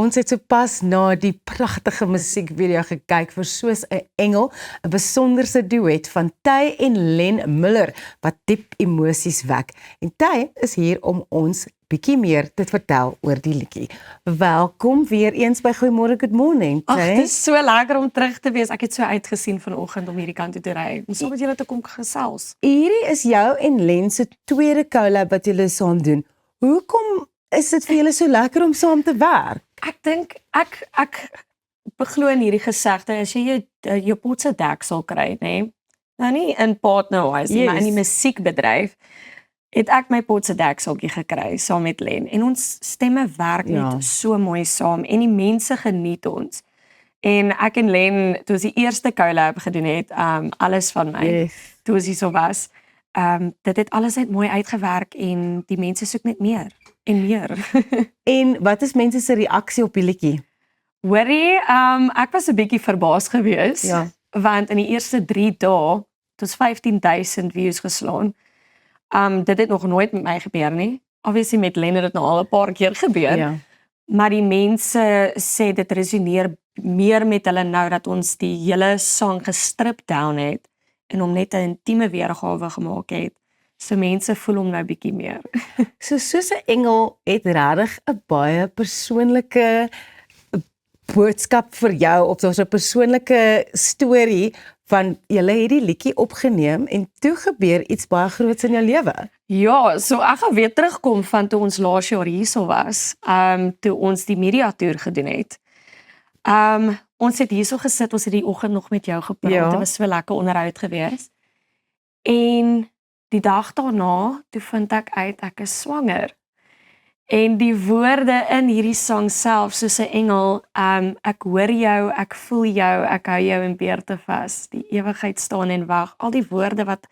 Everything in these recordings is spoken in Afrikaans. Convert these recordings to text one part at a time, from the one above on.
ons het sopas na die pragtige musiekvideo gekyk vir Soos 'n Engel, 'n besonderse duet van Ty en Len Miller wat diep emosies wek. En Ty is hier om ons bietjie meer te vertel oor die liedjie. Welkom weer eens by Goeiemôre, Good Morning. Ag, dit is so lekker om terug te wees. Ek het so uitgesien vanoggend om hierdie kant toe te ry. En so met julle te kom gesels. Hierdie is jou en Len se tweede collab wat julle saam doen. Hoekom is dit vir julle so lekker om saam te werk? Ek dink ek beglo in hierdie gesegde, as jy jou pot se deksel kry, nê? Nou nie in partner-wise, maar in die musiekbedryf, het ek my pot se dekseltjie gekry saam met Len. En ons stemme werk net so mooi saam en die mense geniet ons. En ek en Len, toe ons die eerste collab gedoen het, alles van my, toe ons hier so was, dit het alles net mooi uitgewerk en die mense soek net meer en meer. En wat is mense se reaksie op die liedjie? Hoorie, ek was 'n bietjie verbaas gewees, want in die eerste 3 dae, het ons 15,000 views geslaan. Dit het nog nooit met my gebeur nie. Obviously met Len het dit nou al 'n paar keer gebeur. Maar die mense sê dit resoneer meer met hulle nou dat ons die hele song gestrip down het en hom net 'n intieme weergawe gemaak het. So mense voel hom nou bietjie meer. Soos 'n Engel het regtig 'n baie persoonlike boodskap vir jou, of daar's 'n persoonlike storie van julle het die liedjie opgeneem en toe gebeur iets baie groots in jou lewe. Ja, so ek gaan weer terugkom van toe ons laas jaar hierso was, toe ons die media tour gedoen het. Ons het hierso gesit, ons het die oggend nog met jou gepraat, dit was so lekker onderhoud gewees. En die dag daarna, toe vind ek uit ek is swanger. En die woorde in hierdie sang self, soos 'n engel, ek hoor jou, ek voel jou, ek hou jou in beerte vas, die ewigheid staan en wag, al die woorde wat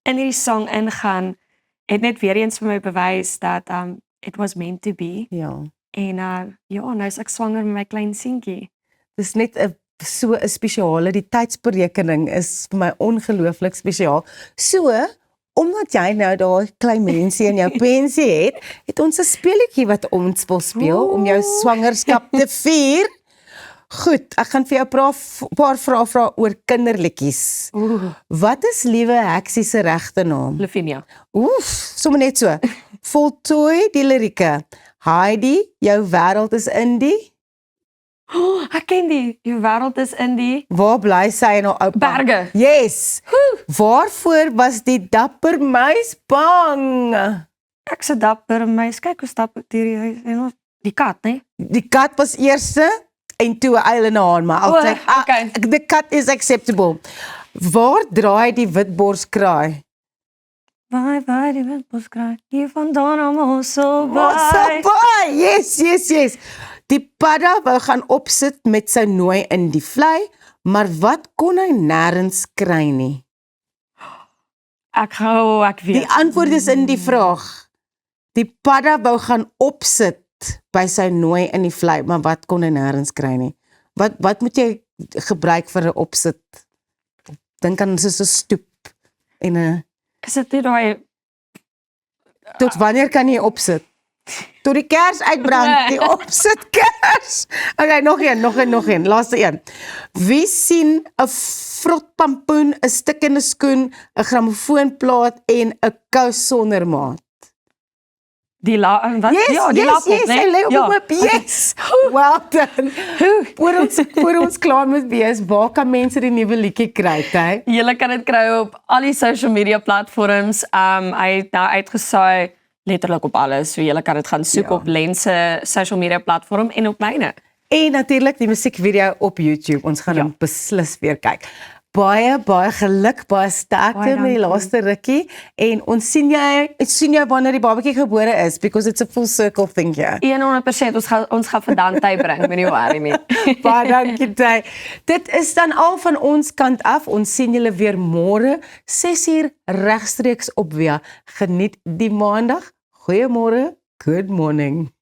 in hierdie sang ingaan, het net weer eens vir my bewys dat it was meant to be. En nou is ek swanger met my klein seentjie. Dis net so 'n spesiale, die tydsberekening is vir my ongelooflik spesiaal. So, omdat jy nou daai klein mensie in jou pensie het ons 'n speletjie wat ons wil speel om jou swangerskap te vier. Goed, ek gaan vir jou 'n paar vrae vra oor kinderliedjies. Wat is Liewe Heksie se regte naam? Lavinia. Sommer net so. Voltooi die lirieke. Heidi, jou wêreld is in die. Ek ken die. Jou wêreld is in die. Waar bly sy en haar oupa? Berge. Yes. Waarvoor was die dapper muis bang? Ek se dapper muis. Kyk hoe stap hierdie huis en die kat, né? Die kat was eerste en toe 'n eienaar, maar altyd the cat is acceptable. Waar draai die witborskraai? Waar die witborskraai? Hier vandaan almal so baie. Yes. Die padda wou gaan opsit met sy nooi in die vlei, maar wat kon hy nêrens kry nie? Ek weet. Die antwoord is in die vraag. Die padda wou gaan opsit by sy nooi in die vlei, maar wat kon hy nêrens kry nie? Wat moet jy gebruik vir 'n opsit? Dink aan soos 'n stoep en 'n. Is dit nie daai? Tot wanneer kan jy opsit? Tot die kers uitbrand, die opsitkers. Okay, nog een, laaste een. Wie sien 'n vrotpampoen, 'n stik in 'n skoen, 'n grammofoonplaat en 'n kous sonder maat? Die laptop, yes. Well done. Voor ons klaar moet wees, waar kan mense die nuwe liedjie kry, hè? Julle kan dit kry op al die social media platforms. Hy het nou uitgesaai letterlik op alles, so julle kan dit gaan soek op Len se social media platform en op myne. En natuurlik die musiekvideo op YouTube. Ons gaan hom beslis weer kyk. Baie geluk, baie sterkte met die laaste rukkie en ons sien jou wanneer die babatjie gebore is, because it's a full circle thing here. 100%, ons gaan vandaan Ty bring, moenie worry nie. Baie dankie Ty. Dit is dan al van ons kant af. Ons sien julle weer môre 6:00 regstreeks op Via. Geniet die maandag. Goeiemôre, good morning.